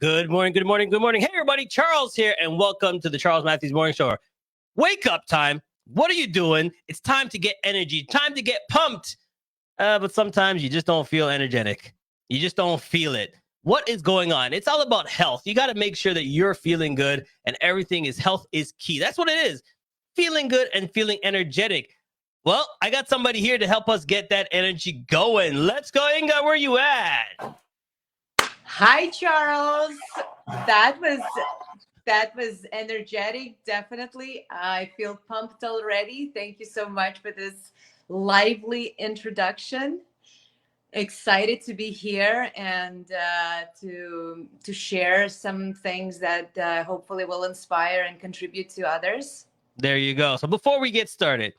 Good morning, good morning, good morning. Hey, everybody, Charles here, and welcome to the Charles Matthews Morning Show. Wake up time. What are you doing? It's time to get energy, time to get pumped. But sometimes you just don't feel energetic. You just don't feel it. What is going on? It's all about health. You got to make sure that you're feeling good and everything is health is key. That's what it is. Feeling good and feeling energetic. Well, I got somebody here to help us get that energy going. Let's go, Inga. Where you at? Hi, Charles. That was energetic, definitely. I feel pumped already. Thank you so much for this lively introduction. Excited to be here and to share some things that hopefully will inspire and contribute to others. There you go. So before we get started,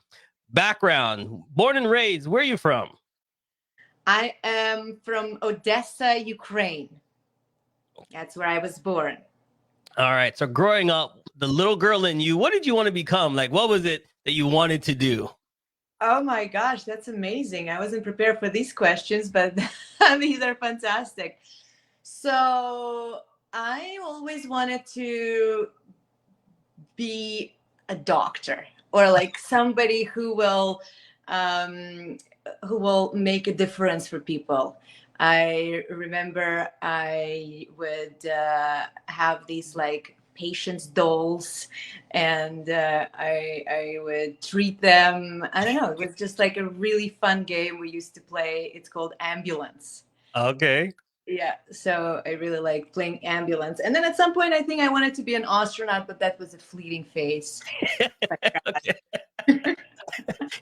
background, born and raised, where are you from? I am from Odessa, Ukraine. That's where I was born. All right. So growing up, the little girl in you, what did you want to become? Like, what was it that you wanted to do? Oh my gosh, that's amazing. I wasn't prepared for these questions, but these are fantastic. So I always wanted to be a doctor or like somebody who will make a difference for people. I remember I would have these like patients dolls, and I would treat them. I don't know. It was just like a really fun game we used to play. It's called Ambulance. Okay. Yeah, so I really like playing ambulance. And then at some point, I think I wanted to be an astronaut, but that was a fleeting phase.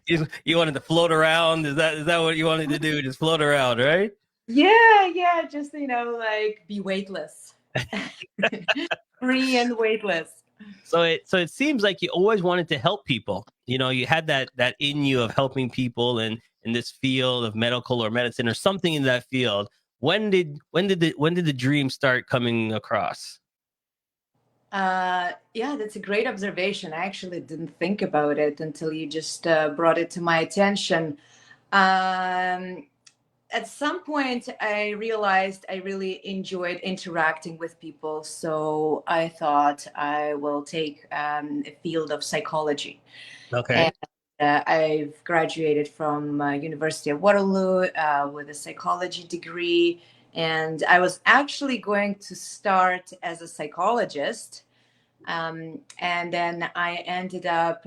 You wanted to float around? Is that what you wanted to do? Just float around, right? Yeah, just like be weightless, free and weightless. So it seems like you always wanted to help people. You had that in you of helping people and in this field of medical or medicine or something in that field. When did the dream start coming across? Yeah, that's a great observation. I actually didn't think about it until you just brought it to my attention. At some point, I realized I really enjoyed interacting with people. So I thought I will take a field of psychology. Okay. And I've graduated from University of Waterloo with a psychology degree. And I was actually going to start as a psychologist. And then I ended up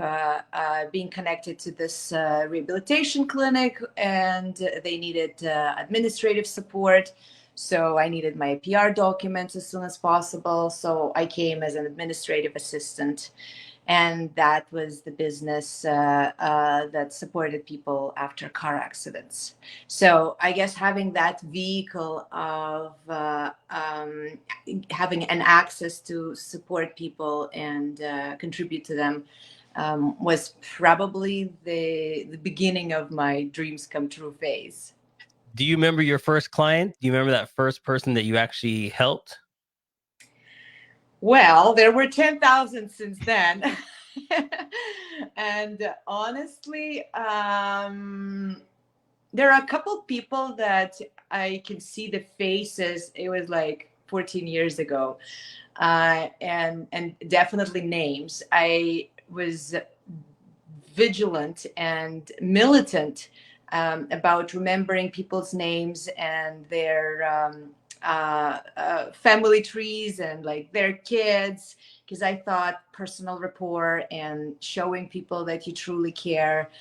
being connected to this rehabilitation clinic, and they needed administrative support. So I needed my PR documents as soon as possible. So I came as an administrative assistant. And that was the business that supported people after car accidents. So I guess having that vehicle of having an access to support people and contribute to them was probably the beginning of my dreams come true phase. Do you remember your first client? Do you remember that first person that you actually helped? Well, there were 10,000 since then. And honestly, there are a couple people that I can see the faces. It was like 14 years ago. And definitely names. I was vigilant and militant about remembering people's names and their family trees and like their kids, because I thought personal rapport and showing people that you truly care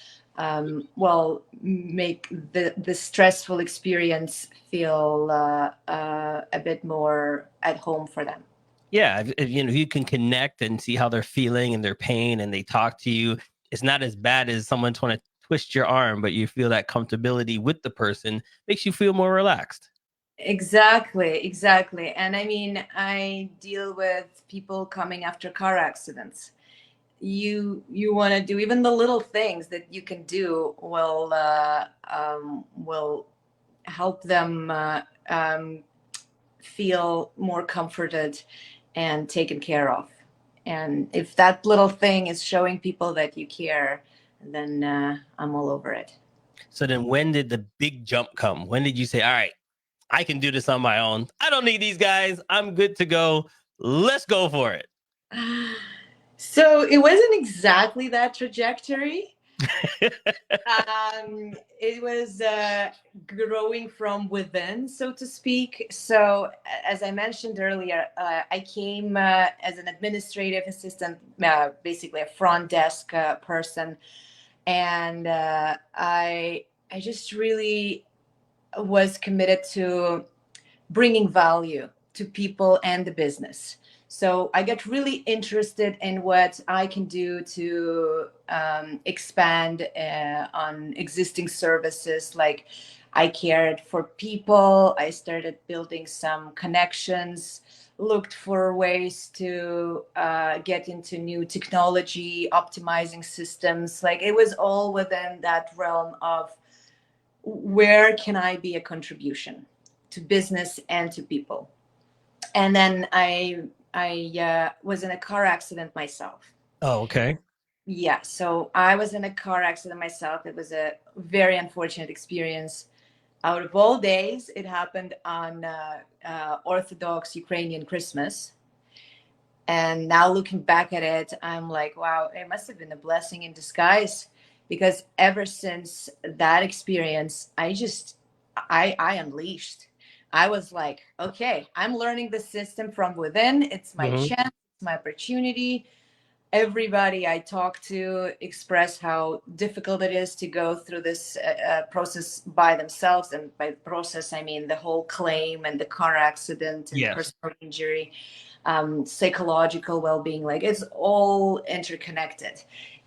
will make the stressful experience feel a bit more at home for them. Yeah, if you can connect and see how they're feeling and their pain, and they talk to you, it's not as bad as someone trying to twist your arm, but you feel that comfortability with the person makes you feel more relaxed. Exactly. And I mean, I deal with people coming after car accidents. You want to do even the little things that you can do will help them feel more comforted and taken care of. And if that little thing is showing people that you care, then I'm all over it. So then when did the big jump come? When did you say, all right, I can do this on my own. I don't need these guys. I'm good to go. Let's go for it. So it wasn't exactly that trajectory. It was growing from within, so to speak. So, as I mentioned earlier, I came as an administrative assistant, basically a front desk person, and I just really was committed to bringing value to people and the business. So I got really interested in what I can do to expand on existing services. Like I cared for people. I started building some connections, looked for ways to get into new technology, optimizing systems. Like it was all within that realm of where can I be a contribution to business and to people. And then I was in a car accident myself. Oh, okay. Yeah, so I was in a car accident myself. It was a very unfortunate experience. Out of all days, it happened on Orthodox Ukrainian Christmas. And now looking back at it, I'm like, wow, it must have been a blessing in disguise, because ever since that experience, I unleashed. I was like, okay, I'm learning the system from within. It's my Mm-hmm. chance, it's my opportunity. Everybody I talk to express how difficult it is to go through this process by themselves. And by process, I mean the whole claim and the car accident and Yes. personal injury, psychological well-being. Like it's all interconnected.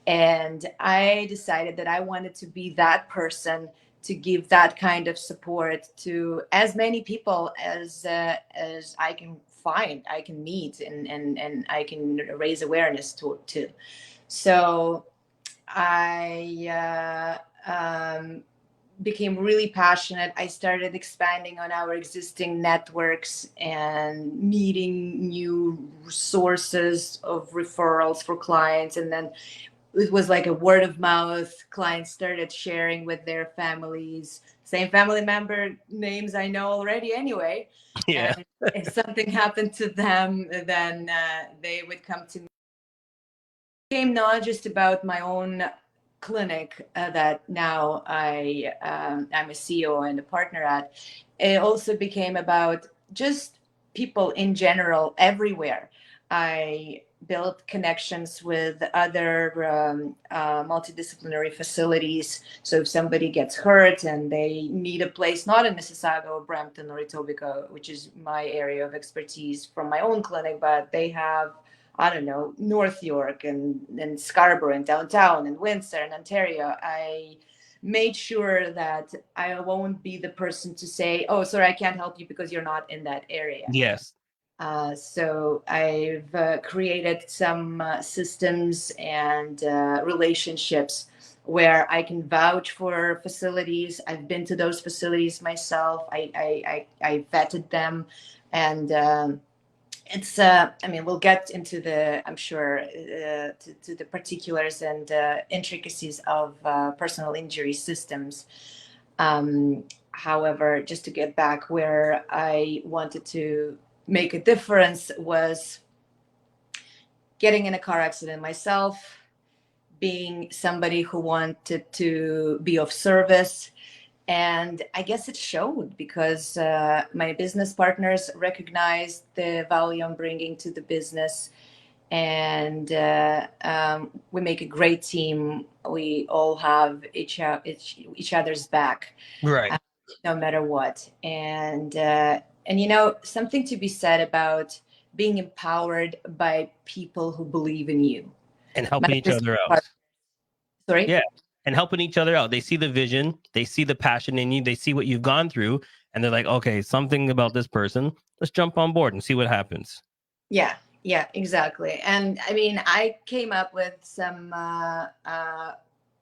And I decided that I wanted to be that person to give that kind of support to as many people as I can find, I can meet, and I can raise awareness to. So I became really passionate. I started expanding on our existing networks and meeting new sources of referrals for clients. And then it was like a word of mouth. Clients started sharing with their families, same family member names I know already anyway. Yeah. And if something happened to them, then they would come to me. It became not just about my own clinic that now I'm a CEO and a partner at. It also became about just people in general everywhere. I built connections with other multidisciplinary facilities. So if somebody gets hurt and they need a place, not in Mississauga or Brampton or Etobicoke, which is my area of expertise from my own clinic, but they have, I don't know, North York and Scarborough and downtown and Windsor and Ontario, I made sure that I won't be the person to say, oh, sorry, I can't help you because you're not in that area. Yes. So I've created some systems and relationships where I can vouch for facilities. I've been to those facilities myself. I vetted them, and it's I mean, we'll get into the, I'm sure, to the particulars and intricacies of personal injury systems. However, just to get back where I wanted to make a difference was getting in a car accident myself, being somebody who wanted to be of service. And I guess it showed because my business partners recognized the value I'm bringing to the business. And we make a great team. We all have each other's back, Right. no matter what. And you know, something to be said about being empowered by people who believe in you. And My helping each business other out. partner, sorry. Yeah. And helping each other out. They see the vision, they see the passion in you, they see what you've gone through, and they're like, okay, something about this person. Let's jump on board and see what happens. Yeah, exactly. And I mean, I came up with some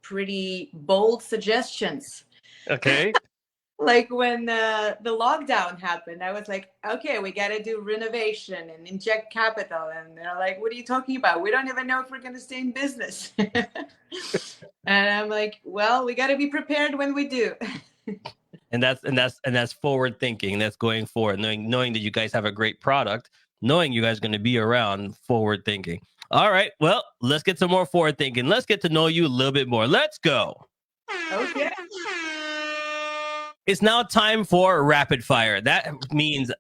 pretty bold suggestions. Okay. Like when the lockdown happened, I was like, okay, we got to do renovation and inject capital. And they're like, what are you talking about? We don't even know if we're going to stay in business. And I'm like, well, we got to be prepared when we do. And that's forward thinking. That's going forward, knowing that you guys have a great product, knowing you guys are going to be around, forward thinking. All right. Well, let's get some more forward thinking. Let's get to know you a little bit more. Let's go. Okay. It's now time for rapid fire. That means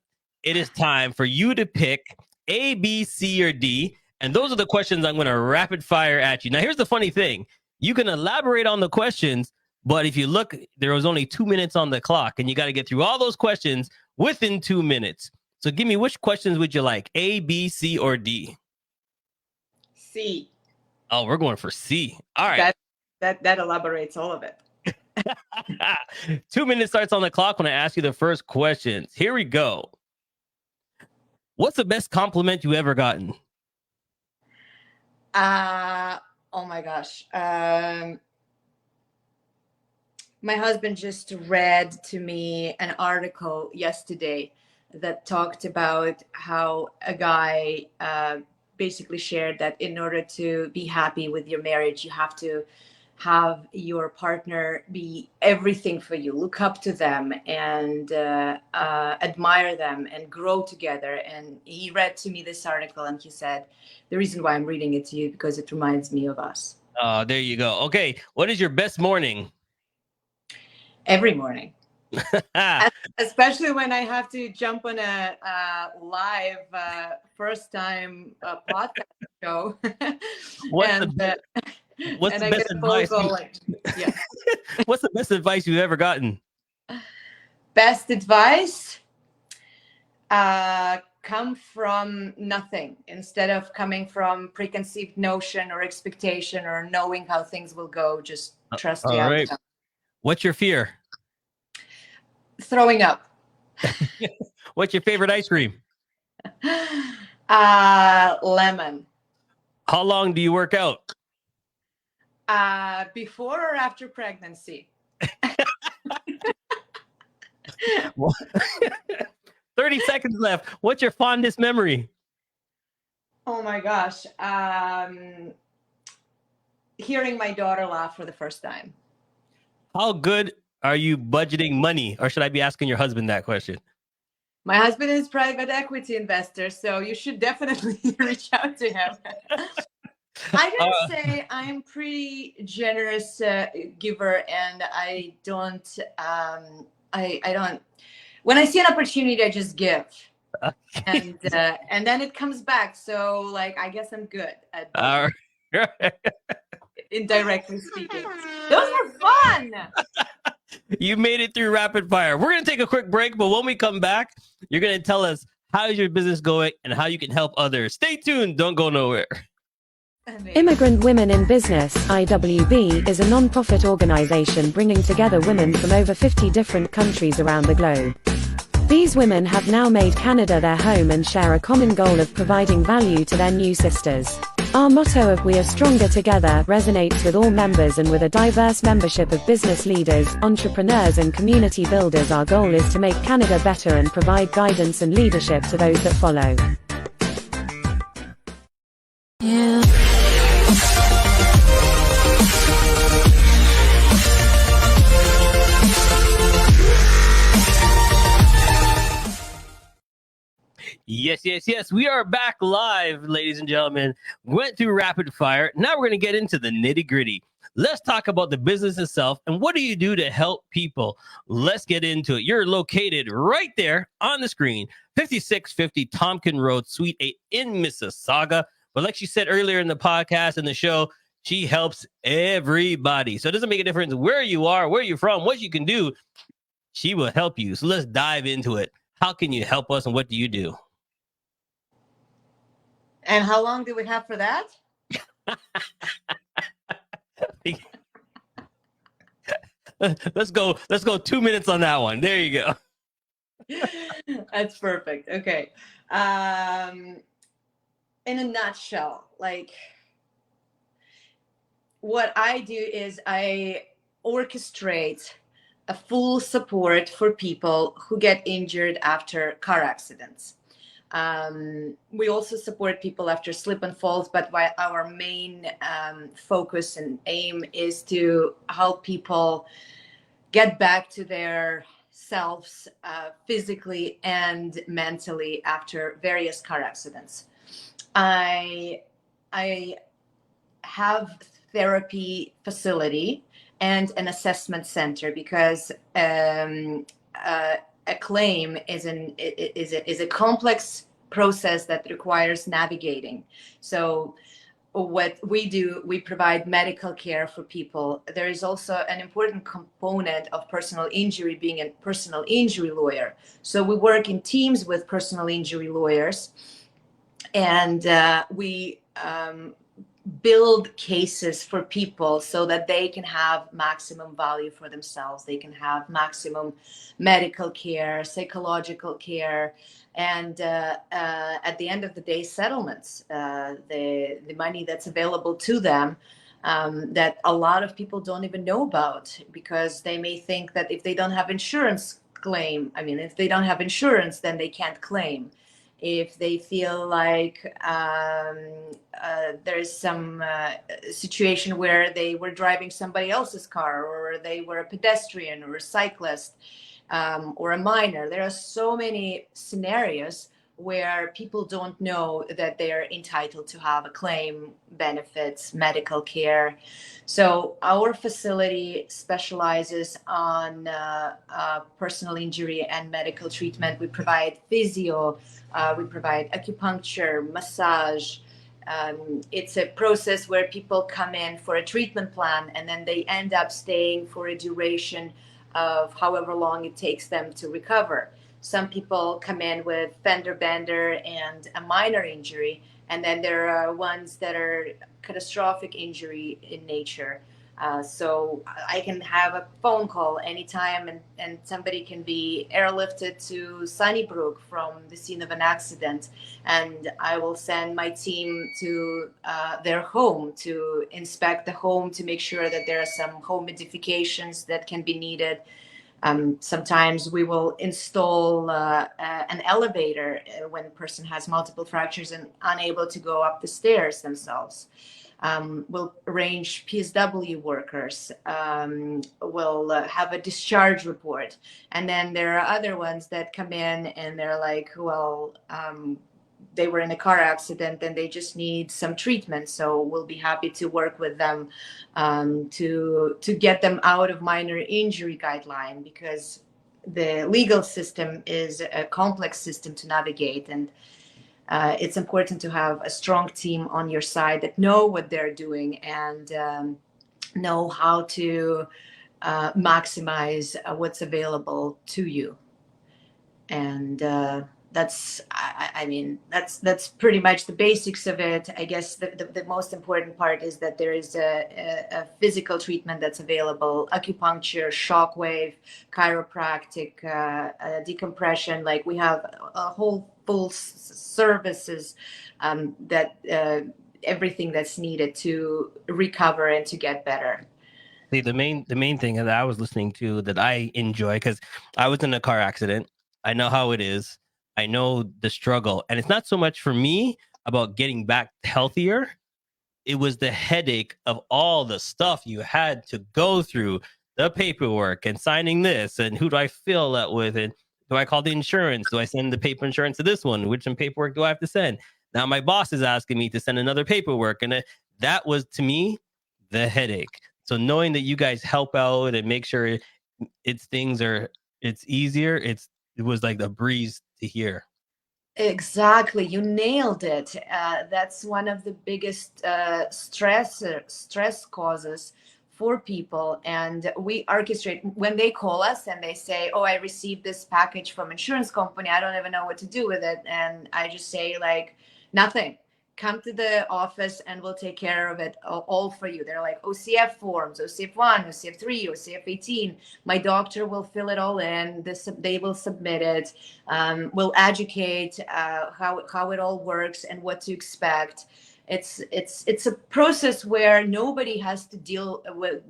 it is time for you to pick A, B, C, or D. And those are the questions I'm going to rapid fire at you. Now, here's the funny thing. You can elaborate on the questions, but if you look, there was only 2 minutes on the clock, and you got to get through all those questions within 2 minutes. So give me, which questions would you like? A, B, C, or D? C. Oh, we're going for C. All right. That elaborates all of it. 2 minutes starts on the clock when I ask you the first questions. Here we go. What's the best compliment you ever gotten? Oh my gosh. My husband just read to me an article yesterday that talked about how a guy basically shared that in order to be happy with your marriage, you have to have your partner be everything for you, look up to them and admire them and grow together. And he read to me this article and he said, the reason why I'm reading it to you, because it reminds me of us. Oh, there you go. Okay. What is your best morning? Every morning. Especially when I have to jump on a live first time podcast show. What's the best advice? Yeah. What's the best advice you've ever gotten? Best advice? Come from nothing instead of coming from preconceived notion or expectation or knowing how things will go. Just trust the outcome. Right. What's your fear? Throwing up. What's your favorite ice cream? Lemon. How long do you work out? Before or after pregnancy? 30 seconds left. What's your fondest memory? Oh my gosh. Hearing my daughter laugh for the first time. How good are you budgeting money? Or should I be asking your husband that question? My husband is private equity investor, so you should definitely reach out to him. I gotta say, I'm pretty generous giver, and I don't. I don't. When I see an opportunity, I just give, and then it comes back. So, like, I guess I'm good at indirectly speaking. Those are fun. You made it through rapid fire. We're gonna take a quick break, but when we come back, you're gonna tell us how is your business going and how you can help others. Stay tuned. Don't go nowhere. Immigrant Women in Business, IWB, is a non-profit organization bringing together women from over 50 different countries around the globe. These women have now made Canada their home and share a common goal of providing value to their new sisters. Our motto of "We are stronger together" resonates with all members, and with a diverse membership of business leaders, entrepreneurs and community builders, our goal is to make Canada better and provide guidance and leadership to those that follow. Yeah. Yes. We are back live, ladies and gentlemen. Went through rapid fire. Now we're going to get into the nitty gritty. Let's talk about the business itself and what do you do to help people? Let's get into it. You're located right there on the screen, 5650 Tompkin Road, Suite 8 in Mississauga. But like she said earlier in the podcast and the show, she helps everybody. So it doesn't make a difference where you are, where you're from, what you can do. She will help you. So let's dive into it. How can you help us and what do you do? And how long do we have for that? Let's go 2 minutes on that one. There you go. That's perfect. Okay. In a nutshell, like what I do is I orchestrate a full support for people who get injured after car accidents. We also support people after slip and falls, but our main focus and aim is to help people get back to their themselves physically and mentally after various car accidents. I have therapy facility and an assessment center because a claim is a complex process that requires navigating. So what we do, we provide medical care for people. There is also an important component of personal injury, being a personal injury lawyer. So we work in teams with personal injury lawyers, and we build cases for people so that they can have maximum value for themselves. They can have maximum medical care, psychological care, and at the end of the day, settlements, the money that's available to them, that a lot of people don't even know about, because they may think that if they don't have insurance, if they don't have insurance, then they can't claim. If they feel like there's some situation where they were driving somebody else's car, or they were a pedestrian or a cyclist, or a minor. There are so many scenarios where people don't know that they're entitled to have a claim, benefits, medical care. So our facility specializes on personal injury and medical treatment. We provide physio, we provide acupuncture, massage. It's a process where people come in for a treatment plan, and then they end up staying for a duration of however long it takes them to recover. Some people come in with fender bender and a minor injury, and then there are ones that are catastrophic injury in nature. So I can have a phone call anytime, and somebody can be airlifted to Sunnybrook from the scene of an accident, and I will send my team to their home to inspect the home, to make sure that there are some home modifications that can be needed. Sometimes we will install an elevator when a person has multiple fractures and unable to go up the stairs themselves. We'll arrange PSW workers. We'll have a discharge report. And then there are other ones that come in and they're like, well, they were in a car accident and they just need some treatment. So we'll be happy to work with them to get them out of minor injury guideline, because the legal system is a complex system to navigate. And it's important to have a strong team on your side that know what they're doing and know how to maximize what's available to you. And that's pretty much the basics of it. I guess the most important part is that there is a physical treatment that's available: acupuncture, shockwave, chiropractic, decompression. Like, we have a whole full services that everything that's needed to recover and to get better. The main thing that I was listening to that I enjoy, because I was in a car accident. I know how it is. I know the struggle. And it's not so much for me about getting back healthier. It was the headache of all the stuff you had to go through, the paperwork and signing this, and who do I fill that with, and do I call the insurance? Do I send the paper insurance to this one? Which paperwork do I have to send? Now my boss is asking me to send another paperwork. And that was, to me, the headache. So knowing that you guys help out and make sure it's easier, it was like a breeze to hear. Exactly. You nailed it. That's one of the biggest stress causes for people. And we orchestrate when they call us and they say, oh, I received this package from insurance company. I don't even know what to do with it. And I just say, like, nothing. Come to the office and we'll take care of it all for you. They're like OCF forms, OCF1, OCF3, OCF18. My doctor will fill it all in. They will submit it. We'll educate how it all works and what to expect. It's a process where nobody has to deal with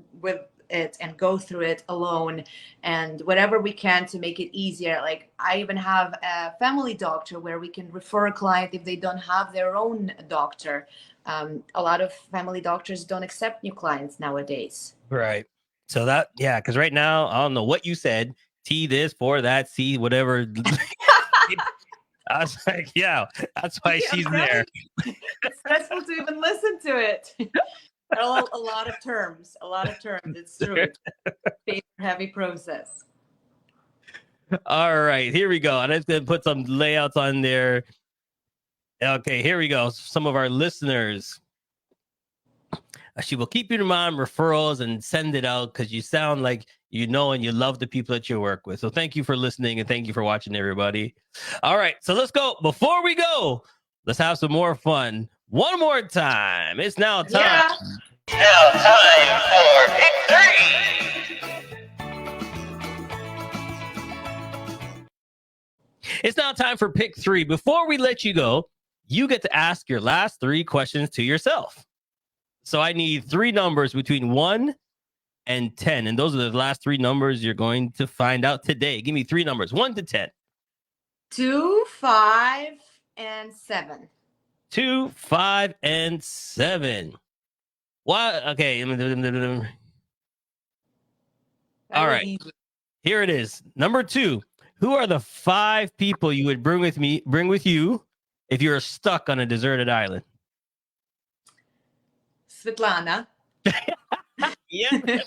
it and go through it alone, and whatever we can to make it easier. Like, I even have a family doctor where we can refer a client if they don't have their own doctor. A lot of family doctors don't accept new clients nowadays. Right. So because right now, I don't know what you said. T this, for that, C whatever. I was like, yeah, that's why she's there. It's stressful to even listen to it. A lot of terms. It's true. Heavy process. All right, here we go. I'm just going to put some layouts on there. Okay, here we go. Some of our listeners. She will keep you in mind referrals and send it out because you sound like you know and you love the people that you work with. So thank you for listening and thank you for watching, everybody. All right, so let's go. Before we go, let's have some more fun. One more time. It's now time. Yeah. Now time for Pick 3. It's now time for Pick 3. Before we let you go, you get to ask your last 3 questions to yourself. So I need 3 numbers between 1 and 10. And those are the last 3 numbers you're going to find out today. Give me 3 numbers, 1 to 10. 2, 5, and 7. 2, 5, and 7. What? Okay. All right. Easy. Here it is. Number 2. Who are the 5 people you would bring with you if you're stuck on a deserted island? Svetlana. Yeah.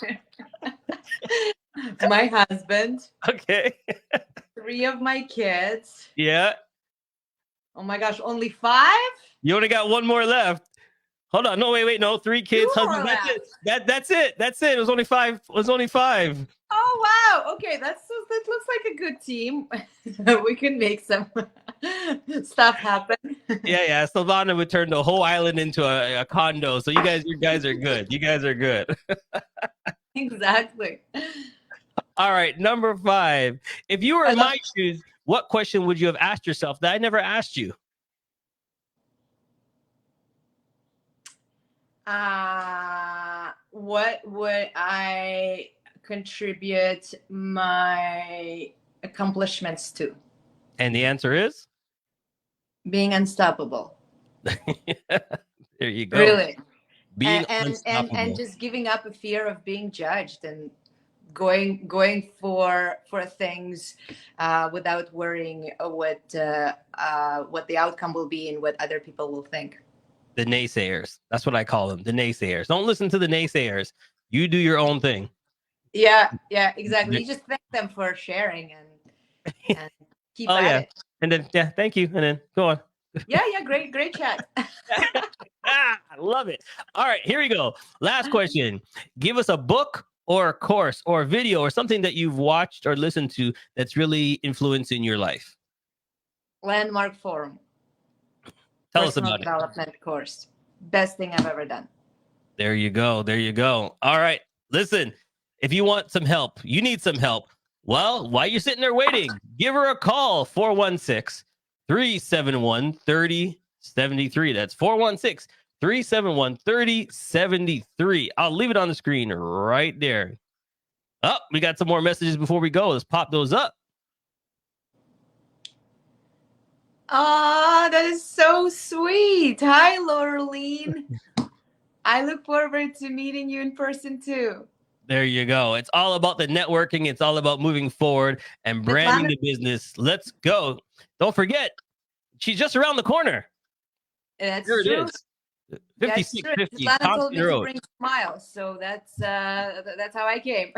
My husband. Okay. 3 of my kids. Yeah. Oh my gosh, only 5? You only got 1 more left. Hold on. No, wait. No, 3 kids. 2 more Husband. That's left. it. It was only 5. Oh wow. Okay, that looks like a good team. We can make some stuff happen. Yeah. Silvana would turn the whole island into a condo. So you guys are good. You guys are good. Exactly. All right, number 5. If you were in my shoes, what question would you have asked yourself that I never asked you? What would I contribute my accomplishments to? And the answer is? Being unstoppable. There you go. Really. Being and just giving up a fear of being judged and going for things without worrying what the outcome will be and what other people will think. The naysayers. That's what I call them. The naysayers. Don't listen to the naysayers. You do your own thing. Yeah, exactly. You just thank them for sharing and keep at it. And then thank you. And then go on. Yeah, great chat. I love it. All right, here we go. Last question. Give us a book or a course or a video or something that you've watched or listened to that's really influencing your life. Landmark Forum. Tell us about it. Development course. Best thing I've ever done. There you go. All right. Listen, if you want some help, you need some help. Well, while you're sitting there waiting, give her a call. 416-371-3073. That's 416-371-3073. I'll leave it on the screen right there. Oh, we got some more messages before we go. Let's pop those up. Oh, that is so sweet. Hi, Laureline. I look forward to meeting you in person too. There you go. It's all about the networking. It's all about moving forward and branding the business. Let's go. Don't forget, she's just around the corner. That's Here true. it is. 5650 Lana told Thompson me to Road. bring smiles, so that's how I came.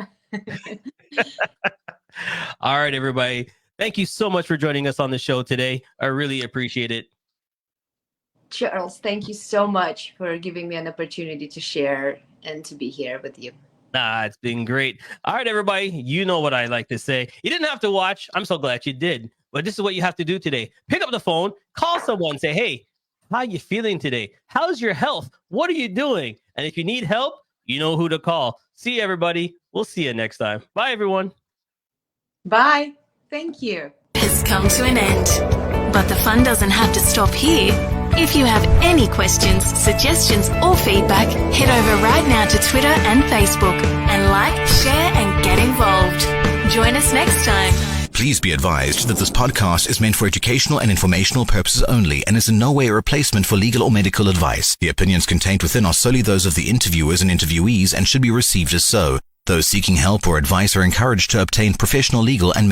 All right, everybody. Thank you so much for joining us on the show today. I really appreciate it. Charles, thank you so much for giving me an opportunity to share and to be here with you. It's been great. All right, everybody. You know what I like to say. You didn't have to watch. I'm so glad you did. But this is what you have to do today. Pick up the phone, call someone, say, hey, how you feeling today? How's your health? What are you doing? And if you need help, you know who to call. See you, everybody. We'll see you next time. Bye, everyone. Bye. Thank you. Has come to an end. But the fun doesn't have to stop here. If you have any questions, suggestions, or feedback, head over right now to Twitter and Facebook and like, share, and get involved. Join us next time. Please be advised that this podcast is meant for educational and informational purposes only and is in no way a replacement for legal or medical advice. The opinions contained within are solely those of the interviewers and interviewees and should be received as so. Those seeking help or advice are encouraged to obtain professional legal and